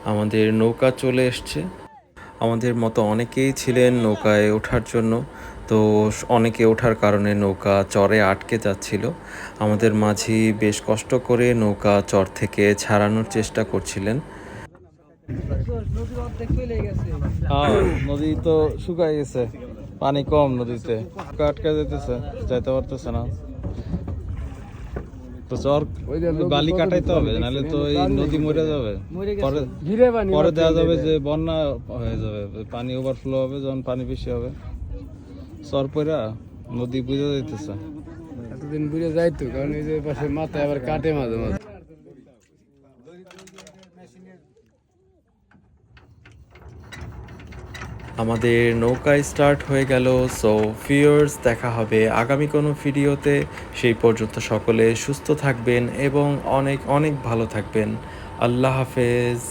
আমাদের নৌকা চলে এসছে। আমাদের মতো অনেকেই ছিলেন নৌকায় ওঠার জন্য, তো অনেকে ওঠার কারণে নৌকা চরে আটকে যাচ্ছিল। আমাদের মাঝি বেশ কষ্ট করে নৌকা চর থেকে ছাড়ানোর চেষ্টা করছিলেন। হ্যাঁ, নদী তো শুকায় গেছে, পানি কম নদীতে, আটকে যেতেছে, যাইতে পারতেছে না। তো চর বালি কাটাইতে হবে, নাহলে তো এই নদী মরে যাবে। পরে দেওয়া যাবে যে বন্যা হয়ে যাবে, পানি ওভারফ্লো হবে, যখন পানি বেশি হবে চর পইরা নদী বুঝে যাইতেছে। এতদিন বুঝে যাইতো, কারণ এই যে পাশে মাথায় আবার কাটে মাঝে মাঝে। আমাদের নৌকা স্টার্ট হয়ে গেল। সো ভিউয়ার্স, দেখা হবে আগামী কোনো ভিডিওতে। সেই পর্যন্ত সকলে সুস্থ থাকবেন এবং অনেক অনেক ভালো থাকবেন। আল্লাহ হাফেজ।